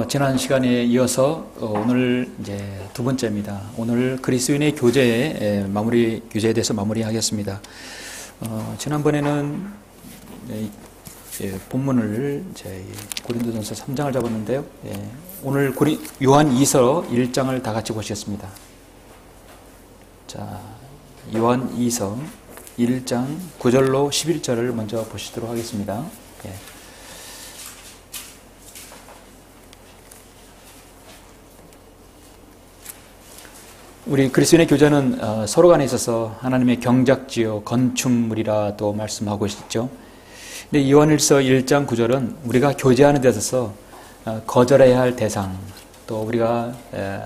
지난 시간에 이어서 오늘 이제 두 번째입니다. 오늘 그리스도인의 교제의 마무리 교제에 대해서 마무리하겠습니다. 지난번에는 본문을 이제 고린도전서 3장을 잡았는데요. 오늘 요한 2서 1장을 다 같이 보시겠습니다. 자, 요한 2서 1장 9절로 11절을 먼저 보시도록 하겠습니다. 우리 그리스도인의 교제는 서로 간에 있어서 하나님의 경작지요 건축물이라 또 말씀하고 있죠. 근데 요한일서 1장 9절은 우리가 교제하는 데 있어서 거절해야 할 대상, 또 우리가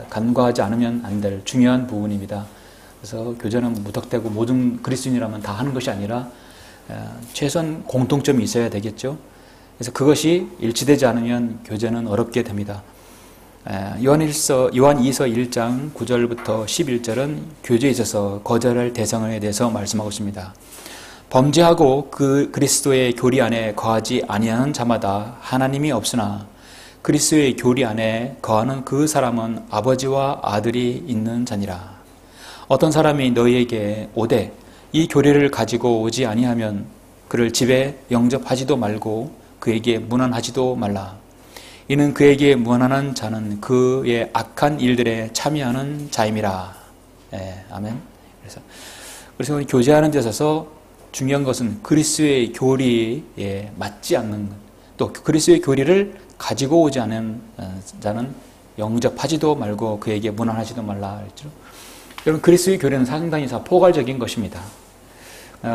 간과하지 않으면 안 될 중요한 부분입니다. 그래서 교제는 무턱대고 모든 그리스도인이라면 다 하는 것이 아니라 최소한 공통점이 있어야 되겠죠. 그래서 그것이 일치되지 않으면 교제는 어렵게 됩니다. 요한 2서 1장 9절부터 11절은 교제에 있어서 거절할 대상에 대해서 말씀하고 있습니다. 범죄하고 그 그리스도의 교리 안에 거하지 아니하는 자마다 하나님이 없으나 그리스도의 교리 안에 거하는 그 사람은 아버지와 아들이 있는 자니라. 어떤 사람이 너희에게 오되 이 교리를 가지고 오지 아니하면 그를 집에 영접하지도 말고 그에게 문안하지도 말라. 이는 그에게 무한한 자는 그의 악한 일들에 참여하는 자임이라. 아멘. 그래서 교제하는 데 있어서 중요한 것은 그리스도의 교리에 맞지 않는 것, 또 그리스도의 교리를 가지고 오지 않은 자는 영접하지도 말고 그에게 문안하지도 말라 했죠. 여러분, 그리스도의 교리는 상당히 포괄적인 것입니다.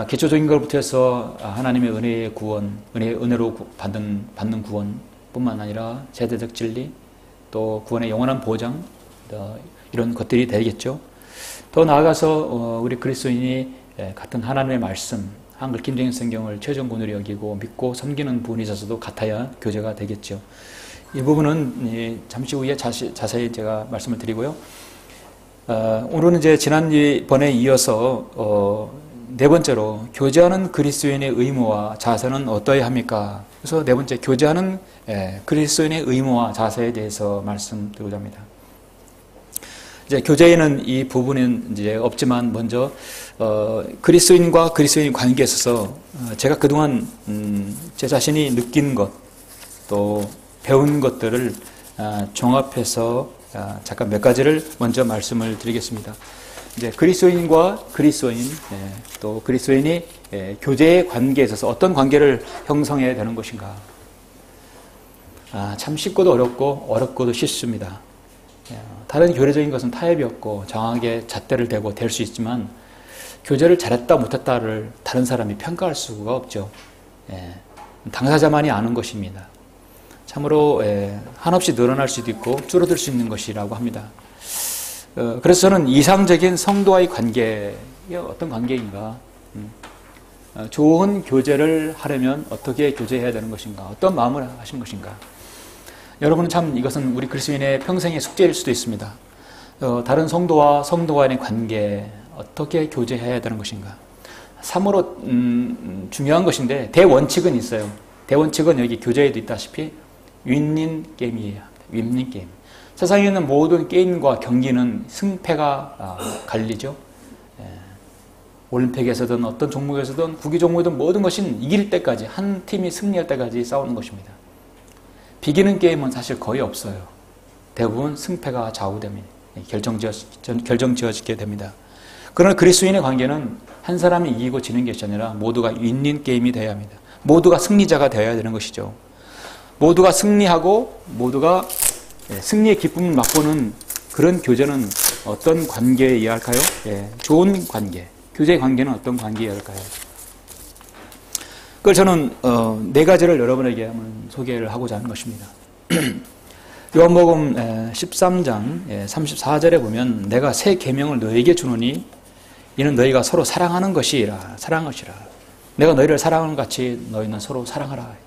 기초적인 것부터 해서 하나님의 은혜의 구원, 은혜로 받는 구원 뿐만 아니라 제도적 진리, 또 구원의 영원한 보장, 이런 것들이 되겠죠. 더 나아가서 우리 그리스도인이 같은 하나님의 말씀, 한글 김정일 성경을 최종군으로 여기고 믿고 섬기는 부분에 있어서도 같아야 교제가 되겠죠. 이 부분은 잠시 후에 자세히 제가 말씀을 드리고요. 오늘은 이제 지난번에 이어서 네 번째로 교제하는 그리스도인의 의무와 자세는 어떠해야 합니까? 그래서 네 번째, 교제하는 그리스도인의 의무와 자세에 대해서 말씀드리고자 합니다. 이제 교제에는 이 부분은 이제 없지만 먼저 그리스도인과 그리스도인 관계에 있어서 제가 그동안 제 자신이 느낀 것, 또 배운 것들을 종합해서 잠깐 몇 가지를 먼저 말씀을 드리겠습니다. 이제 그리스도인과 그리스도인, 또 그리스도인이 교제의 관계에 있어서 어떤 관계를 형성해야 되는 것인가. 참 쉽고도 어렵고 어렵고도 쉽습니다. 다른 교리적인 것은 타협이 없고 정확하게 잣대를 대고 될 수 있지만 교제를 잘했다 못했다를 다른 사람이 평가할 수가 없죠. 당사자만이 아는 것입니다. 참으로 한없이 늘어날 수도 있고 줄어들 수 있는 것이라고 합니다. 그래서 저는 이상적인 성도와의 관계가 어떤 관계인가, 좋은 교제를 하려면 어떻게 교제해야 되는 것인가, 어떤 마음을 하신 것인가. 여러분은 참 이것은 우리 그리스도인의 평생의 숙제일 수도 있습니다. 다른 성도와 성도 간의 관계, 어떻게 교제해야 되는 것인가. 참으로 중요한 것인데 대원칙은 있어요. 대원칙은 여기 교제에도 있다시피 윈윈 게임이에요. 윈윈 게임. 세상에 있는 모든 게임과 경기는 승패가 갈리죠. 올림픽에서든 어떤 종목에서든 구기 종목이든 모든 것은 이길 때까지, 한 팀이 승리할 때까지 싸우는 것입니다. 비기는 게임은 사실 거의 없어요. 대부분 승패가 좌우됩니다. 결정지어지게 됩니다. 그러나 그리스도인의 관계는 한 사람이 이기고 지는 것이 아니라 모두가 윈윈 게임이 되어야 합니다. 모두가 승리자가 되어야 되는 것이죠. 모두가 승리하고 모두가 승리의 기쁨을 맛보는 그런 교제는 어떤 관계에 의해야 할까요? 좋은 관계. 교제의 관계는 어떤 관계에 의해야 할까요? 그걸 저는 네 가지를 여러분에게 한번 소개를 하고자 하는 것입니다. 요한복음 13장 34절에 보면 내가 새 계명을 너에게 주노니 이는 너희가 서로 사랑하는 것이라. 내가 너희를 사랑하는 것 같이 너희는 서로 사랑하라.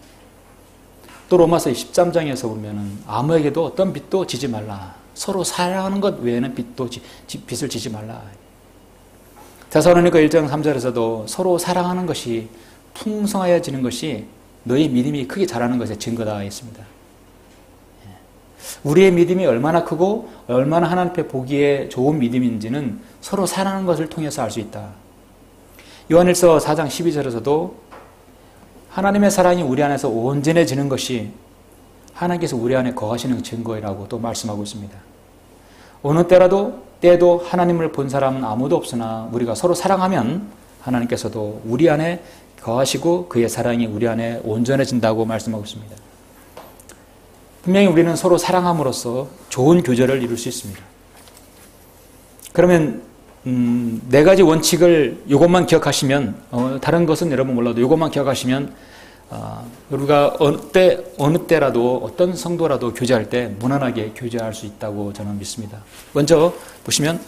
또 로마서 13장에서 보면은 아무에게도 어떤 빚도 지지 말라. 서로 사랑하는 것 외에는 빚을 지지 말라. 데살로니가 1장 3절에서도 서로 사랑하는 것이 풍성하여지는 것이 너희 믿음이 크게 자라는 것의 증거다 했습니다. 우리의 믿음이 얼마나 크고 얼마나 하나님 앞에 보기에 좋은 믿음인지는 서로 사랑하는 것을 통해서 알 수 있다. 요한일서 4장 12절에서도 하나님의 사랑이 우리 안에서 온전해지는 것이 하나님께서 우리 안에 거하시는 증거이라고 또 말씀하고 있습니다. 어느 때도 하나님을 본 사람은 아무도 없으나 우리가 서로 사랑하면 하나님께서도 우리 안에 거하시고 그의 사랑이 우리 안에 온전해진다고 말씀하고 있습니다. 분명히 우리는 서로 사랑함으로써 좋은 교제를 이룰 수 있습니다. 그러면 네 가지 원칙을 이것만 기억하시면 다른 것은 여러분 몰라도 이것만 기억하시면 우리가 어느 때라도 어떤 성도라도 교제할 때 무난하게 교제할 수 있다고 저는 믿습니다. 먼저 보시면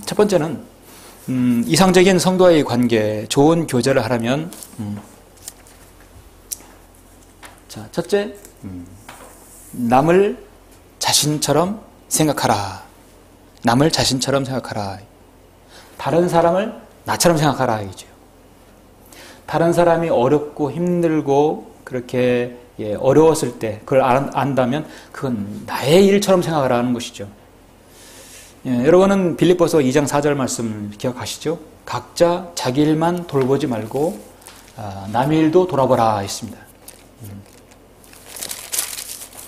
첫 번째는 이상적인 성도와의 관계, 좋은 교제를 하려면 자, 첫째, 남을 자신처럼 생각하라. 남을 자신처럼 생각하라. 다른 사람을 나처럼 생각하라 이죠. 다른 사람이 어렵고 힘들고 그렇게 어려웠을 때 그걸 안다면 그건 나의 일처럼 생각을 하는 것이죠. 여러분은 빌립보서 2장 4절 말씀 기억하시죠? 각자 자기 일만 돌보지 말고 남의 일도 돌아보라 했습니다.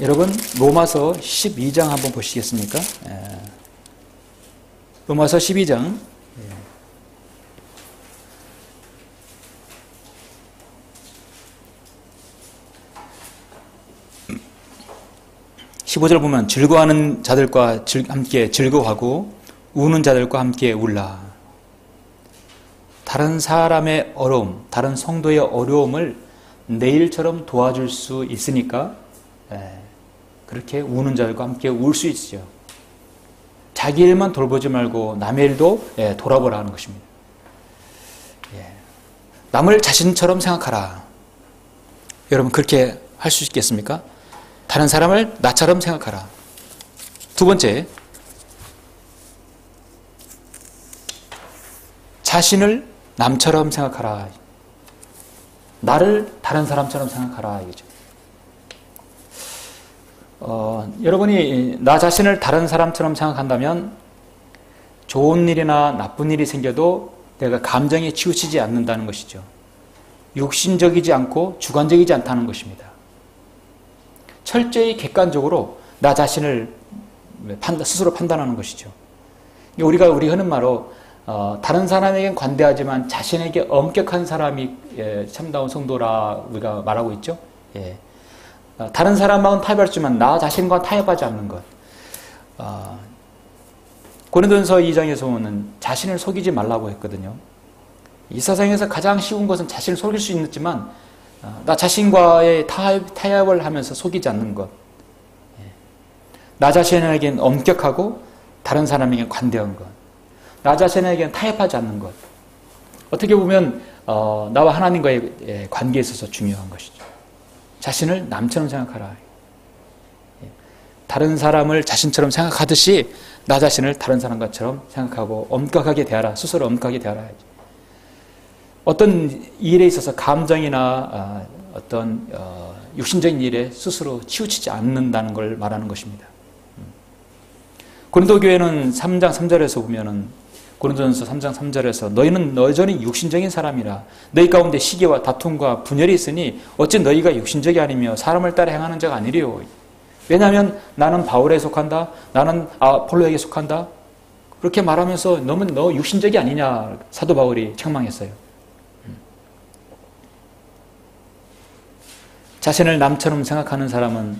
여러분 로마서 12장 한번 보시겠습니까? 로마서 12장 15절 보면 즐거워하는 자들과 함께 즐거워하고 우는 자들과 함께 울라. 다른 사람의 어려움, 다른 성도의 어려움을 내 일처럼 도와줄 수 있으니까 그렇게 우는 자들과 함께 울 수 있죠. 자기 일만 돌보지 말고 남의 일도 돌아보라 하는 것입니다. 남을 자신처럼 생각하라. 여러분 그렇게 할 수 있겠습니까? 다른 사람을 나처럼 생각하라. 두 번째, 자신을 남처럼 생각하라. 나를 다른 사람처럼 생각하라 이거죠. 여러분이 나 자신을 다른 사람처럼 생각한다면 좋은 일이나 나쁜 일이 생겨도 내가 감정에 치우치지 않는다는 것이죠. 육신적이지 않고 주관적이지 않다는 것입니다. 철저히 객관적으로 나 자신을 스스로 판단하는 것이죠. 우리 하는 말로 다른 사람에겐 관대하지만 자신에게 엄격한 사람이 참다운 성도라 우리가 말하고 있죠. 다른 사람과는 타협하지만 나 자신과 타협하지 않는 것. 고린도전서 2장에서 보면 자신을 속이지 말라고 했거든요. 이 세상에서 가장 쉬운 것은 자신을 속일 수 있지만 나 자신과의 타협을 하면서 속이지 않는 것. 나 자신에겐 엄격하고 다른 사람에겐 관대한 것. 나 자신에겐 타협하지 않는 것. 어떻게 보면 나와 하나님과의 관계에 있어서 중요한 것이죠. 자신을 남처럼 생각하라. 다른 사람을 자신처럼 생각하듯이 나 자신을 다른 사람과처럼 생각하고 엄격하게 대하라. 스스로 엄격하게 대하라. 어떤 일에 있어서 감정이나 어떤 육신적인 일에 스스로 치우치지 않는다는 걸 말하는 것입니다. 고린도 교회는 3장 3절에서 보면은 고린도전서 3장 3절에서 너희는 여전히 육신적인 사람이라 너희 가운데 시기와 다툼과 분열이 있으니 어찌 너희가 육신적이 아니며 사람을 따라 행하는 자가 아니리요. 왜냐하면 나는 바울에 속한다. 나는 아폴로에게 속한다. 그렇게 말하면서 너 육신적이 아니냐 사도 바울이 책망했어요. 자신을 남처럼 생각하는 사람은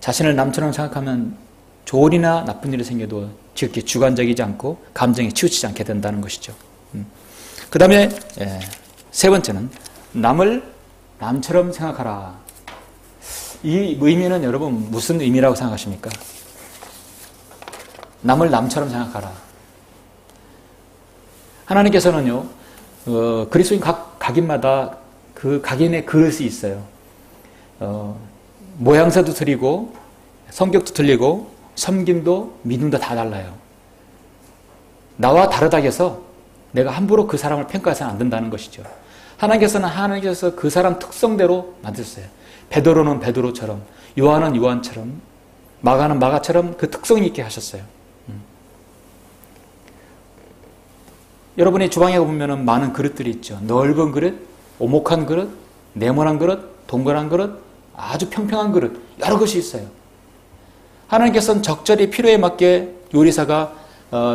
자신을 남처럼 생각하면 좋은 일이나 나쁜 일이 생겨도 그렇게 주관적이지 않고 감정에 치우치지 않게 된다는 것이죠. 그 다음에 세 번째는 남을 남처럼 생각하라. 이 의미는 여러분 무슨 의미라고 생각하십니까? 남을 남처럼 생각하라. 하나님께서는요, 그리스도인 각인마다 그 각인의 그릇이 있어요. 모양새도 틀리고 성격도 틀리고 섬김도 믿음도 다 달라요. 나와 다르다고 해서 내가 함부로 그 사람을 평가해서는 안 된다는 것이죠. 하나님께서 그 사람 특성대로 만드셨어요. 베드로는 베드로처럼, 요한은 요한처럼, 마가는 마가처럼 그 특성이 있게 하셨어요. 여러분이 주방에 보면은 많은 그릇들이 있죠. 넓은 그릇, 오목한 그릇, 네모난 그릇, 동그란 그릇, 아주 평평한 그릇, 여러 것이 있어요. 하나님께서는 적절히 필요에 맞게 요리사가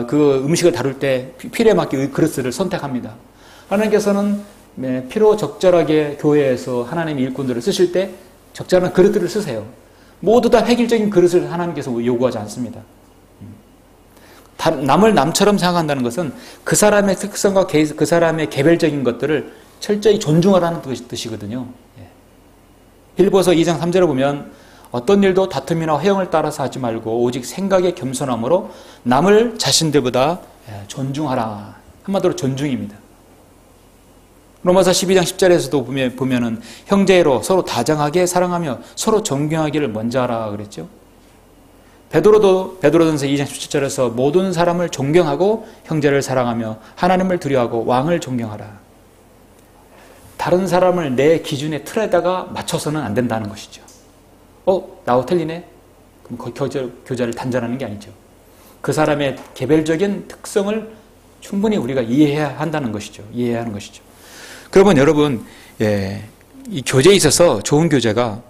그 음식을 다룰 때 필요에 맞게 그릇을 선택합니다. 하나님께서는 필요 적절하게 교회에서 하나님의 일꾼들을 쓰실 때 적절한 그릇들을 쓰세요. 모두 다 획일적인 그릇을 하나님께서 요구하지 않습니다. 남을 남처럼 생각한다는 것은 그 사람의 특성과 그 사람의 개별적인 것들을 철저히 존중하라는 뜻이거든요. 빌보서 2장 3절을 보면 어떤 일도 다툼이나 허영을 따라서 하지 말고 오직 생각의 겸손함으로 남을 자신들보다 존중하라. 한마디로 존중입니다. 로마서 12장 10절에서도 보면은 형제로 서로 다정하게 사랑하며 서로 존경하기를 먼저 하라 그랬죠. 베드로전서 2장 17절에서 모든 사람을 존경하고 형제를 사랑하며 하나님을 두려워하고 왕을 존경하라. 다른 사람을 내 기준의 틀에다가 맞춰서는 안 된다는 것이죠. 나하고 틀리네? 그럼 교제를 단절하는 게 아니죠. 그 사람의 개별적인 특성을 충분히 우리가 이해해야 한다는 것이죠. 이해해야 하는 것이죠. 그러면 여러분, 이 교제에 있어서 좋은 교제가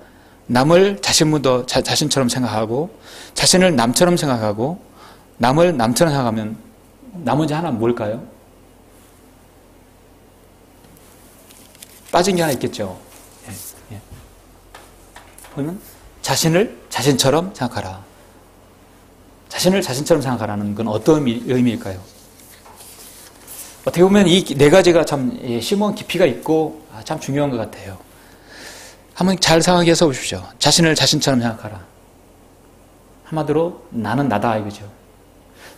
남을 자신처럼 생각하고 자신을 남처럼 생각하고 남을 남처럼 생각하면 나머지 하나는 뭘까요? 빠진 게 하나 있겠죠. 보면 자신을 자신처럼 생각하라. 자신을 자신처럼 생각하라는 건 어떤 의미일까요? 어떻게 보면 이 네 가지가 참 심오한 깊이가 있고 참 중요한 것 같아요. 한번 잘 생각해서 보십시오. 자신을 자신처럼 생각하라. 한마디로 나는 나다 이거죠.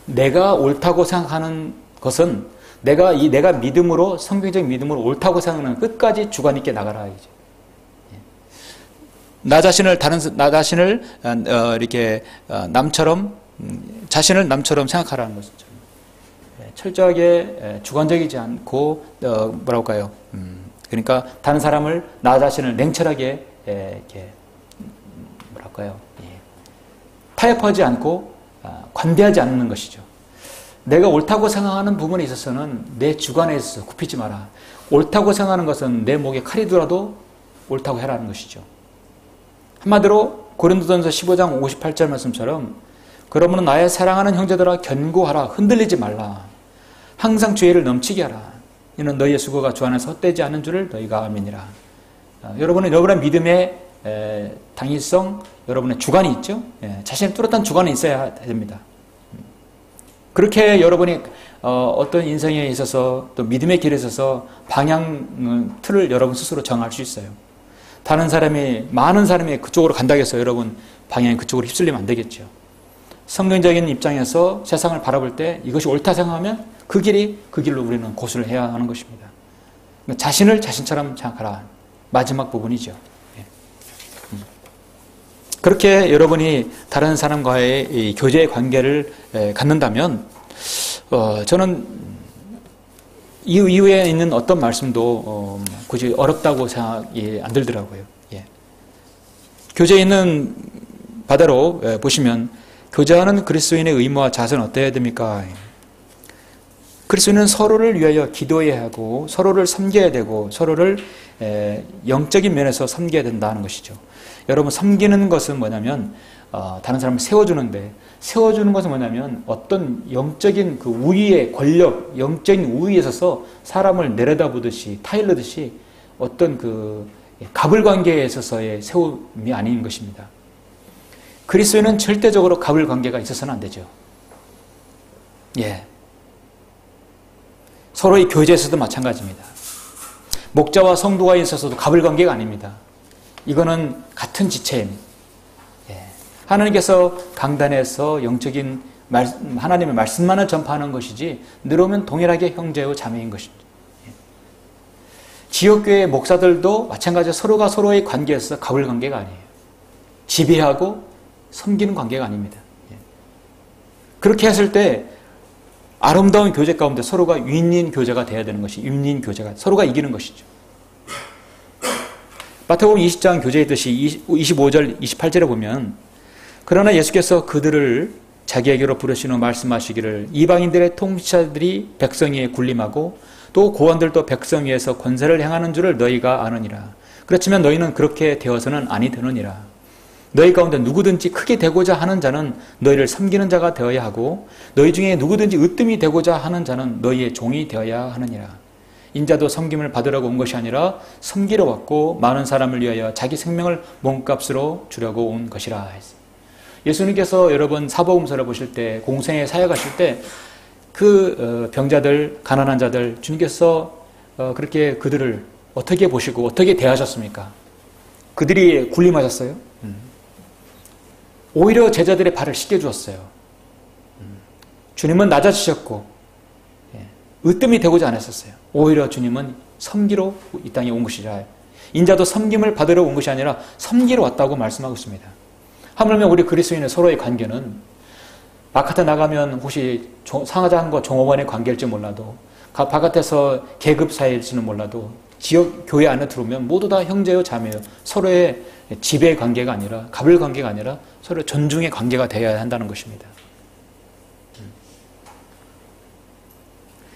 내가 옳다고 생각하는 것은 내가 믿음으로 성경적인 믿음으로 옳다고 생각하는 끝까지 주관 있게 나가라 이거죠. 나 자신을 이렇게 남처럼 자신을 남처럼 생각하라는 것이죠. 철저하게 주관적이지 않고 뭐라고 할까요? 그러니까 다른 사람을 나 자신을 냉철하게 이렇게 뭐랄까요? 타협하지 않고 관대하지 않는 것이죠. 내가 옳다고 생각하는 부분에 있어서는 내 주관에 있어서 굽히지 마라. 옳다고 생각하는 것은 내 목에 칼이 들어도 옳다고 해라는 것이죠. 한마디로 고린도전서 15장 58절 말씀처럼 그러므로 나의 사랑하는 형제들아 견고하라. 흔들리지 말라. 항상 주의를 넘치게 하라. 이는 너희의 수고가 주 안에서 헛되지 않은 줄을 너희가 아미니라. 여러분의 믿음의 당위성, 여러분의 주관이 있죠. 자신의 뚜렷한 주관이 있어야 됩니다. 그렇게 여러분이 어떤 인생에 있어서 또 믿음의 길에 있어서 방향 틀을 여러분 스스로 정할 수 있어요. 많은 사람이 그쪽으로 간다고 해서 여러분 방향이 그쪽으로 휩쓸리면 안 되겠죠. 성경적인 입장에서 세상을 바라볼 때 이것이 옳다 생각하면 그 길로 우리는 고수를 해야 하는 것입니다. 자신을 자신처럼 생각하라. 마지막 부분이죠. 그렇게 여러분이 다른 사람과의 이 교제의 관계를 갖는다면 저는 이 이후에 있는 어떤 말씀도 굳이 어렵다고 생각이 안 들더라고요. 교제에 있는 바다로 보시면 교제하는 그리스도인의 의무와 자세는 어때야 됩니까? 그리스도인은 서로를 위하여 기도해야 하고 서로를 섬겨야 되고 서로를 영적인 면에서 섬겨야 된다는 것이죠. 여러분 섬기는 것은 뭐냐면 다른 사람을 세워주는데 세워주는 것은 뭐냐면 어떤 영적인 그 우위의 권력, 영적인 우위에 있어서 사람을 내려다보듯이 타일르듯이 어떤 그 갑을 관계에 있어서의 세움이 아닌 것입니다. 그리스도인은 절대적으로 갑을 관계가 있어서는 안 되죠. 서로의 교제에서도 마찬가지입니다. 목자와 성도가 있어서도 갑을 관계가 아닙니다. 이거는 같은 지체입니다. 하나님께서 강단에서 영적인 하나님의 말씀만을 전파하는 것이지 늘어오면 동일하게 형제요 자매인 것입니다. 지역교회 목사들도 마찬가지로 서로가 서로의 관계에서 갑을 관계가 아니에요. 지배하고 섬기는 관계가 아닙니다. 그렇게 했을 때 아름다운 교제 가운데 서로가 윈윈 교제가 돼야 되는 것이 윈윈 교제가 서로가 이기는 것이죠. 마태복음 20장 교제의 뜻이 25절 28절에 보면 그러나 예수께서 그들을 자기에게로 부르신 후 말씀하시기를 이방인들의 통치자들이 백성 위에 군림하고 또 고관들도 백성 위에서 권세를 행하는 줄을 너희가 아느니라. 그렇지만 너희는 그렇게 되어서는 아니 되느니라. 너희 가운데 누구든지 크게 되고자 하는 자는 너희를 섬기는 자가 되어야 하고 너희 중에 누구든지 으뜸이 되고자 하는 자는 너희의 종이 되어야 하느니라. 인자도 섬김을 받으려고 온 것이 아니라 섬기러 왔고 많은 사람을 위하여 자기 생명을 몸값으로 주려고 온 것이라. 예수님께서 여러분 사복음서를 보실 때 공생에 사역하실 때 그 병자들, 가난한 자들 주님께서 그렇게 그들을 어떻게 보시고 어떻게 대하셨습니까? 그들이 군림하셨어요? 오히려 제자들의 발을 씻겨주었어요. 주님은 낮아지셨고 으뜸이 되고자 안 했었어요. 오히려 주님은 섬기러 이 땅에 온 것이라. 인자도 섬김을 받으러 온 것이 아니라 섬기러 왔다고 말씀하고 있습니다. 하물며 우리 그리스도인의 서로의 관계는 바깥에 나가면 혹시 상하장과 종업원의 관계일지 몰라도 바깥에서 계급 사이일지는 몰라도 지역 교회 안에 들어오면 모두 다 형제요 자매요. 서로의 지배의 관계가 아니라 갑을 관계가 아니라 서로 존중의 관계가 되어야 한다는 것입니다.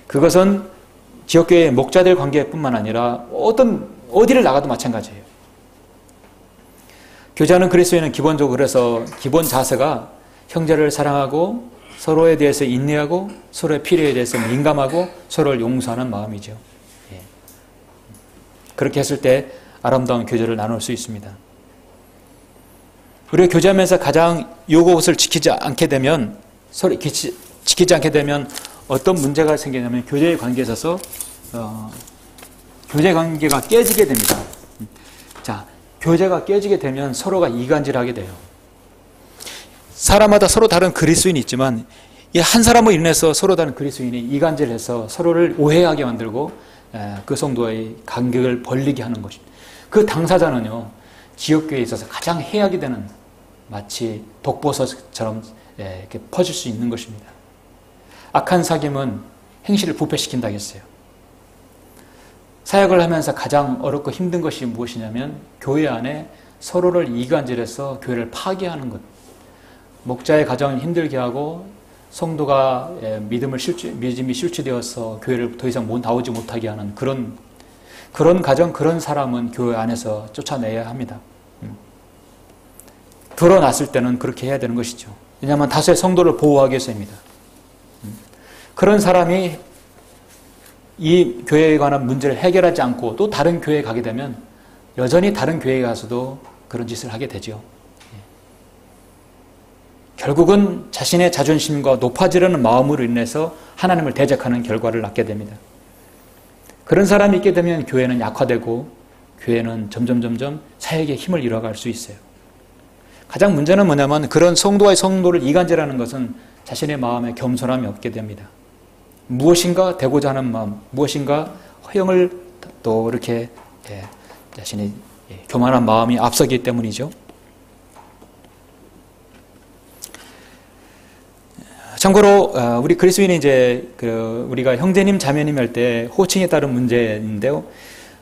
그것은 지역교회의 목자들 관계뿐만 아니라 어디를 나가도 마찬가지예요. 교제하는 그리스도인은 기본적으로 그래서 기본 자세가 형제를 사랑하고 서로에 대해서 인내하고 서로의 필요에 대해서 민감하고 서로를 용서하는 마음이죠. 그렇게 했을 때 아름다운 교제를 나눌 수 있습니다. 우리가 교제하면서 가장 요것을 지키지 않게 되면 어떤 문제가 생기냐면 교제의 관계에 있어서 교제 관계가 깨지게 됩니다. 자, 교제가 깨지게 되면 서로가 이간질하게 돼요. 사람마다 서로 다른 그리스도인이 있지만 이 한 사람으로 인해서 서로 다른 그리스도인이 이간질해서 서로를 오해하게 만들고 그 성도의 간격을 벌리게 하는 것입니다. 그 당사자는요, 지역교회에 있어서 가장 해악이 되는 마치 독버섯처럼 이렇게 퍼질 수 있는 것입니다. 악한 사귐은 행실을 부패시킨다 했어요. 사역을 하면서 가장 어렵고 힘든 것이 무엇이냐면 교회 안에 서로를 이간질해서 교회를 파괴하는 것. 목자의 가정을 힘들게 하고 성도가 믿음이 실추되어서 교회를 더 이상 나오지 못하게 하는 그런 가정, 그런 사람은 교회 안에서 쫓아내야 합니다. 드러났을 때는 그렇게 해야 되는 것이죠. 왜냐하면 다수의 성도를 보호하기 위해서입니다. 그런 사람이 이 교회에 관한 문제를 해결하지 않고 또 다른 교회에 가게 되면 여전히 다른 교회에 가서도 그런 짓을 하게 되죠. 결국은 자신의 자존심과 높아지려는 마음으로 인해서 하나님을 대적하는 결과를 낳게 됩니다. 그런 사람이 있게 되면 교회는 약화되고 교회는 점점 사역의 힘을 잃어갈 수 있어요. 가장 문제는 뭐냐면 그런 성도와의 성도를 이간질하는 것은 자신의 마음에 겸손함이 없게 됩니다. 무엇인가 되고자 하는 마음, 무엇인가 허영을 또 이렇게 자신의 교만한 마음이 앞서기 때문이죠. 참고로 우리 그리스도인이 이제 우리가 형제님 자매님 할 때 호칭에 따른 문제인데요.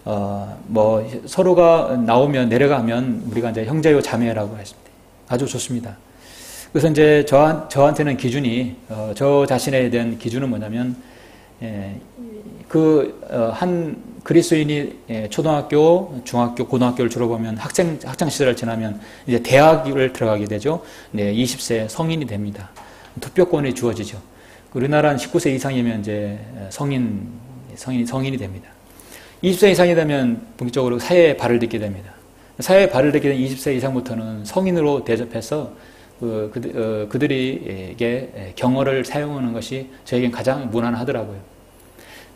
뭐 서로가 나오면 내려가면 우리가 이제 형제요 자매라고 했습니다. 아주 좋습니다. 그래서 이제 저한테는 기준이 저 자신에 대한 기준은 뭐냐면 한 그리스도인이 초등학교, 중학교, 고등학교를 졸업하면 학창 시절을 지나면 이제 대학을 들어가게 되죠. 네, 20세 성인이 됩니다. 투표권이 주어지죠. 우리나라는 19세 이상이면 이제 성인이 됩니다. 20세 이상이 되면 본격적으로 사회에 발을 딛게 됩니다. 사회에 발을 딛게 된 20세 이상부터는 성인으로 대접해서 그들에게 경어를 사용하는 것이 저에겐 가장 무난하더라고요.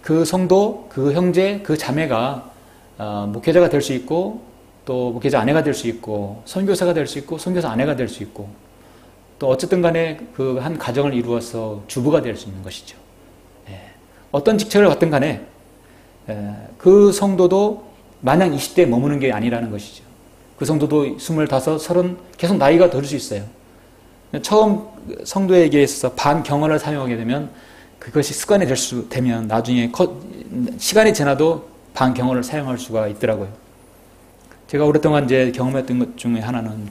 그 성도, 그 형제, 그 자매가 목회자가 될 수 있고 또 목회자 아내가 될 수 있고 선교사가 될 수 있고 선교사 아내가 될 수 있고 또 어쨌든 간에 그 한 가정을 이루어서 주부가 될 수 있는 것이죠. 어떤 직책을 갖든 간에 그 성도도 마냥 20대에 머무는 게 아니라는 것이죠. 그 성도도 25, 30 계속 나이가 들 수 있어요. 처음 성도에게 있어서 반경언을 사용하게 되면 그것이 습관이 되면 나중에 시간이 지나도 반경언을 사용할 수가 있더라고요. 제가 오랫동안 이제 경험했던 것 중에 하나는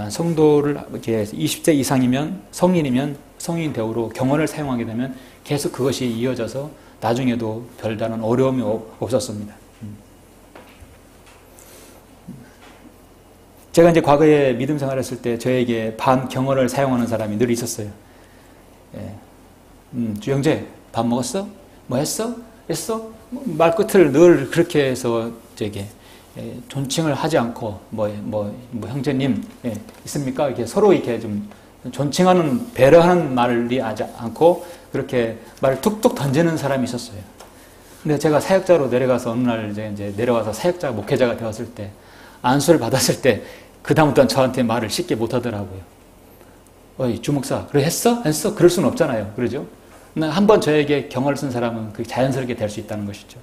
성도를 이렇게 20세 이상이면 성인 대우로 경언을 사용하게 되면 계속 그것이 이어져서 나중에도 별다른 어려움이 없었습니다. 제가 이제 과거에 믿음 생활했을 때 저에게 반경언을 사용하는 사람이 늘 있었어요. 주영재, 밥 먹었어? 뭐 했어? 했어? 말끝을 늘 그렇게 해서 존칭을 하지 않고 뭐 형제님 있습니까? 이렇게 서로 이렇게 좀 존칭하는 배려하는 말이 하지 않고 그렇게 말을 툭툭 던지는 사람이 있었어요. 근데 제가 사역자로 내려가서 어느 날 이제 내려와서 사역자 목회자가 되었을 때 안수를 받았을 때 그다음부터는 저한테 말을 쉽게 못 하더라고요. 어이 주목사 그래 했어? 그럴 수는 없잖아요. 그러죠? 한번 저에게 경어를 쓴 사람은 그게 자연스럽게 될 수 있다는 것이죠.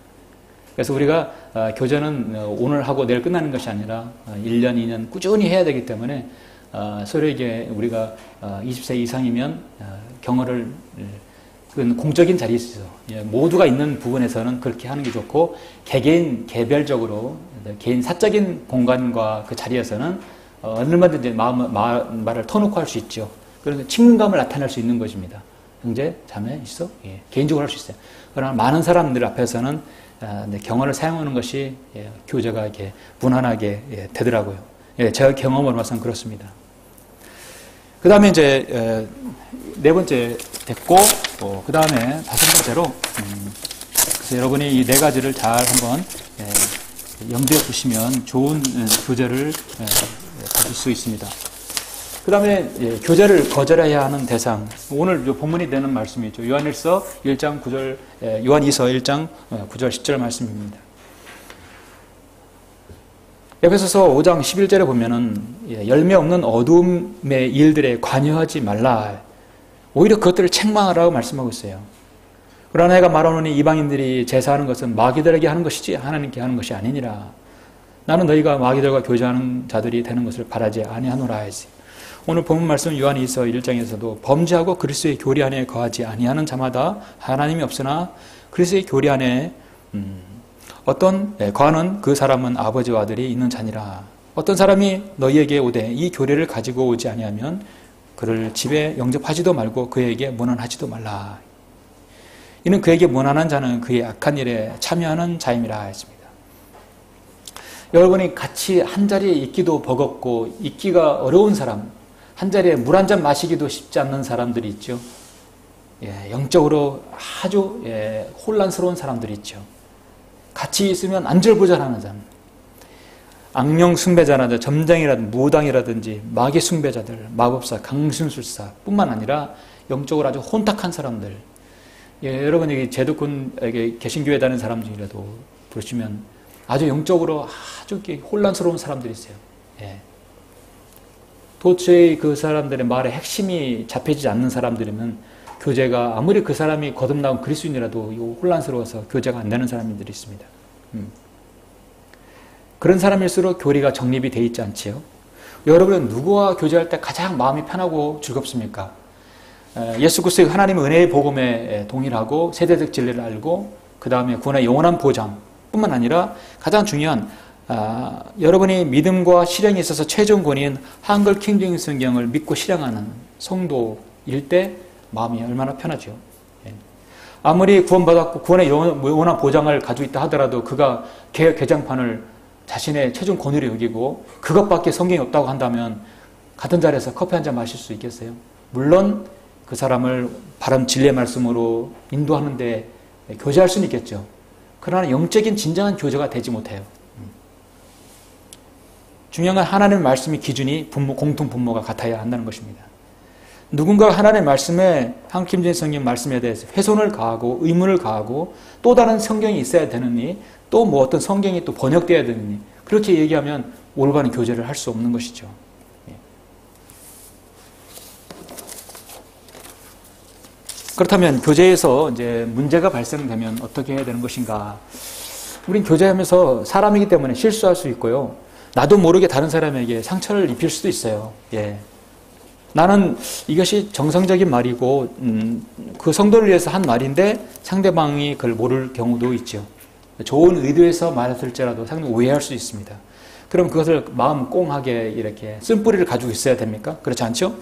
그래서 우리가 교제는 오늘 하고 내일 끝나는 것이 아니라 1년, 2년 꾸준히 해야 되기 때문에 서로에게 우리가 20세 이상이면 경어를 공적인 자리에서 모두가 있는 부분에서는 그렇게 하는 게 좋고 개개인 개별적으로 개인 사적인 공간과 그 자리에서는 얼마든지 말을 터놓고 할 수 있죠. 그래서 친근감을 나타낼 수 있는 것입니다. 형제, 자매 있어? 예, 개인적으로 할 수 있어요. 그러나 많은 사람들 앞에서는 경어를 사용하는 것이 교제가 이렇게 무난하게 되더라고요. 제 경험으로 봐서는 그렇습니다. 그 다음에 이제 네 번째 됐고, 그 다음에 다섯 번째로 그래서 여러분이 이 네 가지를 잘 한번 염두에 두시면 좋은 교제를 가질 수 있습니다. 그 다음에 교제를 거절해야 하는 대상. 오늘 본문이 되는 말씀이죠. 요한일서 1장 9절, 요한이서 1장 9절 10절 말씀입니다. 에베소서 5장 11절에 보면은 열매 없는 어둠의 일들에 관여하지 말라. 오히려 그것들을 책망하라고 말씀하고 있어요. 그러나 내가 말하노니 이방인들이 제사하는 것은 마귀들에게 하는 것이지 하나님께 하는 것이 아니니라. 나는 너희가 마귀들과 교제하는 자들이 되는 것을 바라지 아니하노라 하지. 오늘 본문 말씀 요한이서 1장에서도 범죄하고 그리스도의 교리 안에 거하지 아니하는 자마다 하나님이 없으나 그리스도의 교리 안에 거하는 그 사람은 아버지와 아들이 있는 자니라. 어떤 사람이 너희에게 오되 이 교리를 가지고 오지 아니하면 그를 집에 영접하지도 말고 그에게 문안하지도 말라. 이는 그에게 문안한 자는 그의 악한 일에 참여하는 자임이라 했습니다. 여러분이 같이 한자리에 있기도 버겁고 있기가 어려운 사람, 한자리에 물 한 잔 마시기도 쉽지 않는 사람들이 있죠. 영적으로 아주 혼란스러운 사람들이 있죠. 같이 있으면 안절부절하는 사람, 악령 숭배자라든지 점쟁이라든지 무당이라든지 마귀 숭배자들, 마법사, 강심술사 뿐만 아니라 영적으로 아주 혼탁한 사람들. 여러분 여기 제도권에 개신교회 다니는 사람 중이라도 보시면 아주 영적으로 아주 혼란스러운 사람들이 있어요. 도저히 그 사람들의 말에 핵심이 잡히지 않는 사람들이면 교제가 아무리 그 사람이 거듭나온 그리스도인이라도 혼란스러워서 교제가 안 되는 사람들이 있습니다. 그런 사람일수록 교리가 정립이 되어 있지 않지요. 여러분은 누구와 교제할 때 가장 마음이 편하고 즐겁습니까? 예수 그리스도의 하나님의 은혜의 복음에 동일하고 세대적 진리를 알고 그 다음에 구원의 영원한 보장 뿐만 아니라 가장 중요한 여러분이 믿음과 실행에 있어서 최종 권위인 한글 킹제임스 성경을 믿고 실행하는 성도일 때 마음이 얼마나 편하죠. 아무리 구원받았고 구원의 영원한 보장을 가지고 있다 하더라도 그가 개혁 개장판을 자신의 최종 권위로 여기고 그것밖에 성경이 없다고 한다면 같은 자리에서 커피 한 잔 마실 수 있겠어요? 물론 그 사람을 바른 진리의 말씀으로 인도하는데 교제할 수는 있겠죠. 그러나 영적인 진정한 교제가 되지 못해요. 중요한 건 하나님의 말씀이 기준이 공통 분모가 같아야 한다는 것입니다. 누군가 하나님의 말씀에 한김진 성경 말씀에 대해서 훼손을 가하고 의문을 가하고 또 다른 성경이 있어야 되느니 또 뭐 어떤 성경이 또 번역되어야 되느니 그렇게 얘기하면 올바른 교제를 할 수 없는 것이죠. 그렇다면 교제에서 이제 문제가 발생되면 어떻게 해야 되는 것인가? 우린 교제하면서 사람이기 때문에 실수할 수 있고요. 나도 모르게 다른 사람에게 상처를 입힐 수도 있어요. 나는 이것이 정상적인 말이고 그 성도를 위해서 한 말인데 상대방이 그걸 모를 경우도 있죠. 좋은 의도에서 말했을지라도 상당히 오해할 수 있습니다. 그럼 그것을 마음 꽁하게 이렇게 쓴뿌리를 가지고 있어야 됩니까? 그렇지 않죠?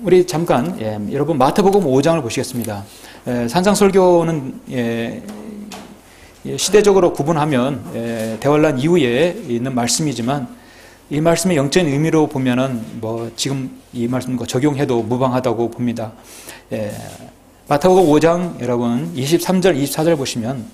우리 잠깐 여러분 마태복음 5장을 보시겠습니다. 산상설교는 시대적으로 구분하면 대환란 이후에 있는 말씀이지만 이 말씀의 영적인 의미로 보면은 지금 이 말씀과 적용해도 무방하다고 봅니다. 마태복음 5장 여러분 23절 24절 보시면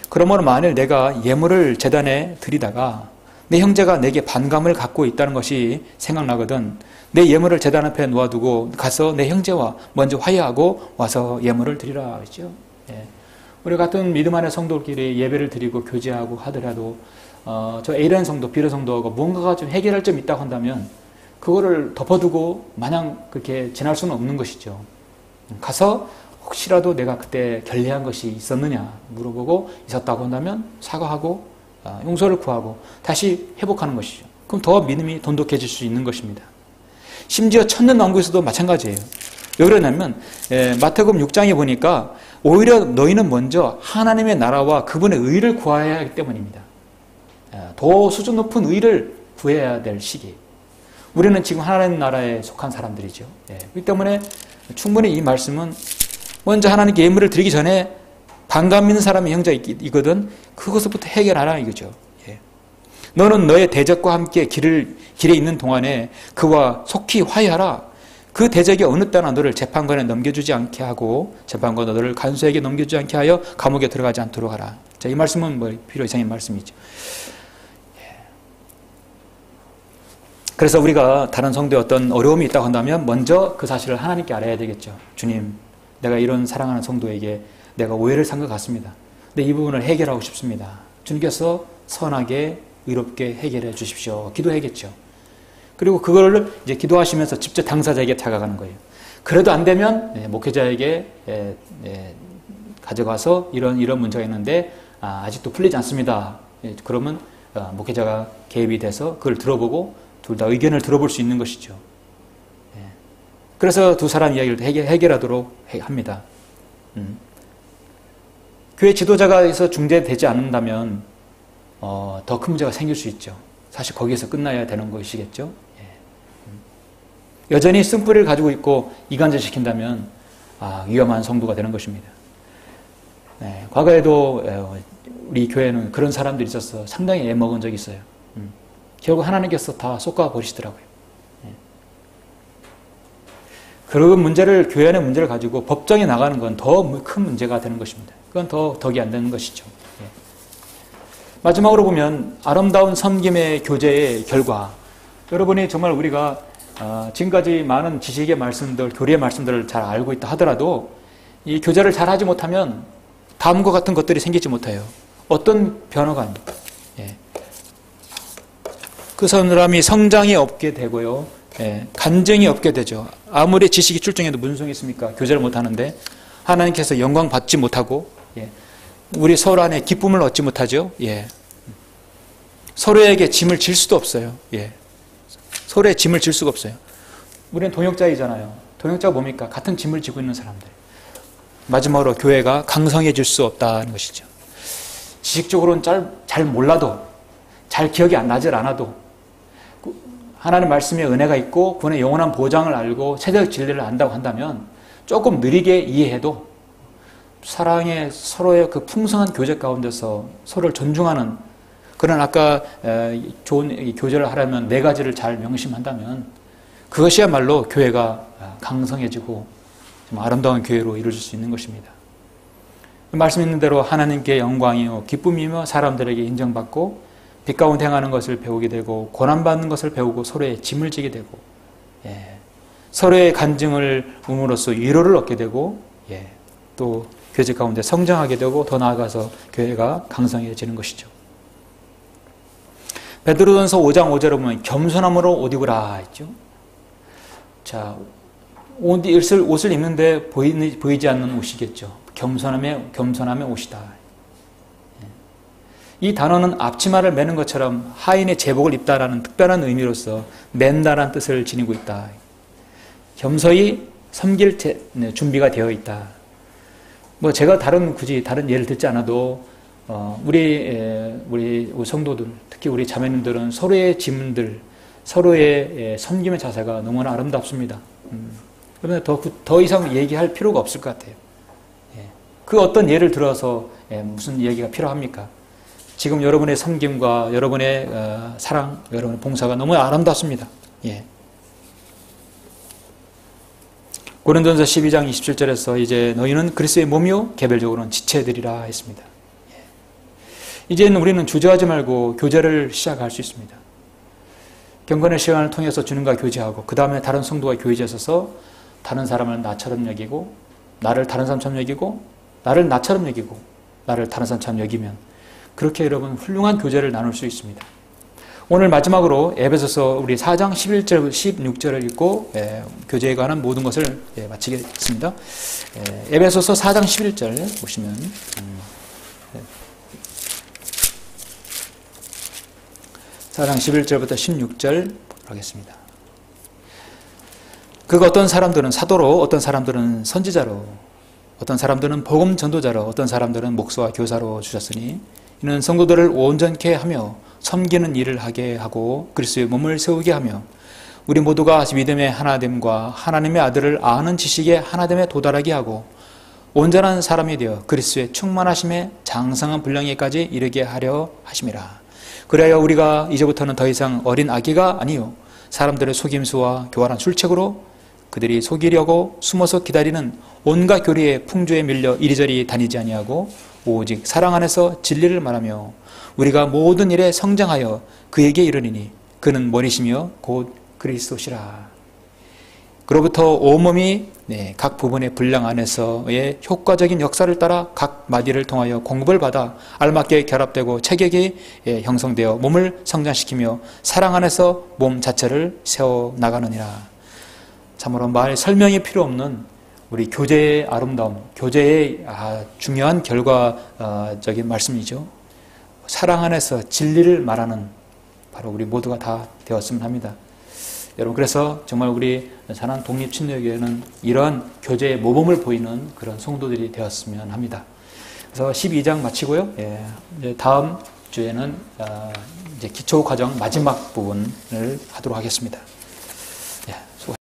그러므로 만일 내가 예물을 제단에 드리다가 내 형제가 내게 반감을 갖고 있다는 것이 생각나거든 내 예물을 제단 앞에 놓아두고 가서 내 형제와 먼저 화해하고 와서 예물을 드리라 그랬죠. 우리 같은 믿음 안의 성도끼리 예배를 드리고 교제하고 하더라도 저 A라는 성도, B라는 성도가 뭔가가 좀 해결할 점이 있다고 한다면 그거를 덮어두고 마냥 그렇게 지날 수는 없는 것이죠. 가서 혹시라도 내가 그때 결례한 것이 있었느냐 물어보고 있었다고 한다면 사과하고 용서를 구하고 다시 회복하는 것이죠. 그럼 더 믿음이 돈독해질 수 있는 것입니다. 심지어 천년왕국에서도 마찬가지예요. 왜 그러냐면 마태복음 6장에 보니까 오히려 너희는 먼저 하나님의 나라와 그분의 의를 구해야 하기 때문입니다. 더 수준 높은 의를 구해야 될 시기. 우리는 지금 하나님 나라에 속한 사람들이죠. 그렇기 때문에 충분히 이 말씀은 먼저 하나님께 예물을 드리기 전에 반감 있는 사람이 형제이거든 그것부터 해결하라 이거죠. 너는 너의 대적과 함께 길에 있는 동안에 그와 속히 화해하라. 그 대적이 어느 때나 너를 재판관에 넘겨주지 않게 하고 재판관은 너를 간수에게 넘겨주지 않게 하여 감옥에 들어가지 않도록 하라. 자, 이 말씀은 필요 이상의 말씀이죠. 그래서 우리가 다른 성도에 어떤 어려움이 있다고 한다면 먼저 그 사실을 하나님께 알아야 되겠죠. 주님, 내가 이런 사랑하는 성도에게 내가 오해를 산 것 같습니다. 근데 이 부분을 해결하고 싶습니다. 주님께서 선하게 의롭게 해결해 주십시오. 기도해야겠죠. 그리고 그걸 이제 기도하시면서 직접 당사자에게 다가가는 거예요. 그래도 안 되면 목회자에게 가져가서 이런 문제가 있는데 아직도 풀리지 않습니다. 그러면 목회자가 개입이 돼서 그걸 들어보고 둘 다 의견을 들어볼 수 있는 것이죠. 그래서 두 사람 이야기를 해결하도록 합니다. 교회 지도자가 중재되지 않는다면 더 큰 문제가 생길 수 있죠. 사실 거기에서 끝나야 되는 것이겠죠. 여전히 쓴뿌리를 가지고 있고 이간질시킨다면 위험한 성도가 되는 것입니다. 과거에도 우리 교회는 그런 사람들이 있어서 상당히 애먹은 적이 있어요. 결국 하나님께서 다 쏟아버리시더라고요. 그런 문제를, 교회 안의 문제를 가지고 법정에 나가는 건 더 큰 문제가 되는 것입니다. 그건 더 덕이 안 되는 것이죠. 마지막으로 보면 아름다운 섬김의 교제의 결과. 여러분이 정말 우리가 지금까지 많은 지식의 말씀들, 교리의 말씀들을 잘 알고 있다 하더라도 이 교제를 잘 하지 못하면 다음과 같은 것들이 생기지 못해요. 어떤 변화가 그 사람이 성장이 없게 되고요. 간증이 없게 되죠. 아무리 지식이 출중해도 무슨 소용이 있습니까? 교제를 못하는데 하나님께서 영광 받지 못하고 우리 서로 안에 기쁨을 얻지 못하죠. 서로에게 짐을 질 수도 없어요. 서로의 짐을 질 수가 없어요. 우리는 동역자이잖아요. 동역자가 뭡니까? 같은 짐을 지고 있는 사람들. 마지막으로 교회가 강성해질 수 없다는 것이죠. 지식적으로는 잘 몰라도, 잘 기억이 안 나질 않아도 하나님의 말씀에 은혜가 있고 그분의 영원한 보장을 알고 세대적 진리를 안다고 한다면 조금 느리게 이해해도 사랑의 서로의 그 풍성한 교제 가운데서 서로를 존중하는 그런 아까 좋은 교제를 하려면 네 가지를 잘 명심한다면 그것이야말로 교회가 강성해지고 좀 아름다운 교회로 이루어질 수 있는 것입니다. 말씀 있는 대로 하나님께 영광이요 기쁨이며 사람들에게 인정받고 빛 가운데 행하는 것을 배우게 되고 고난받는 것을 배우고 서로의 짐을 지게 되고 서로의 간증을 um으로써 위로를 얻게 되고 또 교제 가운데 성장하게 되고 더 나아가서 교회가 강성해지는 것이죠. 베드로전서 5장 5절에 보면 겸손함으로 옷 입으라 했죠. 자, 옷을 입는데 보이지 않는 옷이겠죠. 겸손함의 옷이다. 이 단어는 앞치마를 매는 것처럼 하인의 제복을 입다라는 특별한 의미로서 맨다라는 뜻을 지니고 있다. 겸손히 섬길 준비가 되어 있다. 제가 굳이 다른 예를 듣지 않아도 우리 성도들, 특히 우리 자매님들은 서로의 지문들, 서로의 섬김의 자세가 너무나 아름답습니다. 그러면 더 이상 얘기할 필요가 없을 것 같아요. 그 어떤 예를 들어서 무슨 얘기가 필요합니까? 지금 여러분의 섬김과 여러분의 사랑, 여러분의 봉사가 너무 아름답습니다. 고린도전서 12장 27절에서 이제 너희는 그리스도의 몸이요 개별적으로는 지체들이라 했습니다. 이제는 우리는 주저하지 말고 교제를 시작할 수 있습니다. 경건의 시간을 통해서 주님과 교제하고 그 다음에 다른 성도와 교제에 있어서 다른 사람을 나처럼 여기고 나를 다른 사람처럼 여기고 나를 나처럼 여기고 나를 다른 사람처럼 여기면 그렇게 여러분 훌륭한 교제를 나눌 수 있습니다. 오늘 마지막으로 에베소서 우리 4장 11절 16절을 읽고 교제에 관한 모든 것을 마치겠습니다. 에베소서 4장 11절 보시면 4장 11절부터 16절 하겠습니다. 그 어떤 사람들은 사도로, 어떤 사람들은 선지자로, 어떤 사람들은 복음 전도자로, 어떤 사람들은 목사와 교사로 주셨으니 이는 성도들을 온전케 하며 섬기는 일을 하게 하고 그리스도의 몸을 세우게 하며 우리 모두가 믿음의 하나됨과 하나님의 아들을 아는 지식의 하나됨에 도달하게 하고 온전한 사람이 되어 그리스도의 충만하심에 장성한 분량에까지 이르게 하려 하심이라. 그래야 우리가 이제부터는 더 이상 어린 아기가 아니요 사람들의 속임수와 교활한 술책으로 그들이 속이려고 숨어서 기다리는 온갖 교리의 풍조에 밀려 이리저리 다니지 아니하고 오직 사랑 안에서 진리를 말하며 우리가 모든 일에 성장하여 그에게 이르리니 그는 머리시며 곧 그리스도시라. 그로부터 온몸이 각 부분의 분량 안에서의 효과적인 역사를 따라 각 마디를 통하여 공급을 받아 알맞게 결합되고 체격이 형성되어 몸을 성장시키며 사랑 안에서 몸 자체를 세워나가느니라. 참으로 말 설명이 필요 없는 우리 교제의 아름다움, 교제의 중요한 결과적인 말씀이죠. 사랑 안에서 진리를 말하는 바로 우리 모두가 다 되었으면 합니다. 여러분, 그래서 정말 우리 사랑 독립침례교회는 이러한 교제의 모범을 보이는 그런 성도들이 되었으면 합니다. 그래서 12장 마치고요. 이제 다음 주에는 이제 기초과정 마지막 부분을 하도록 하겠습니다.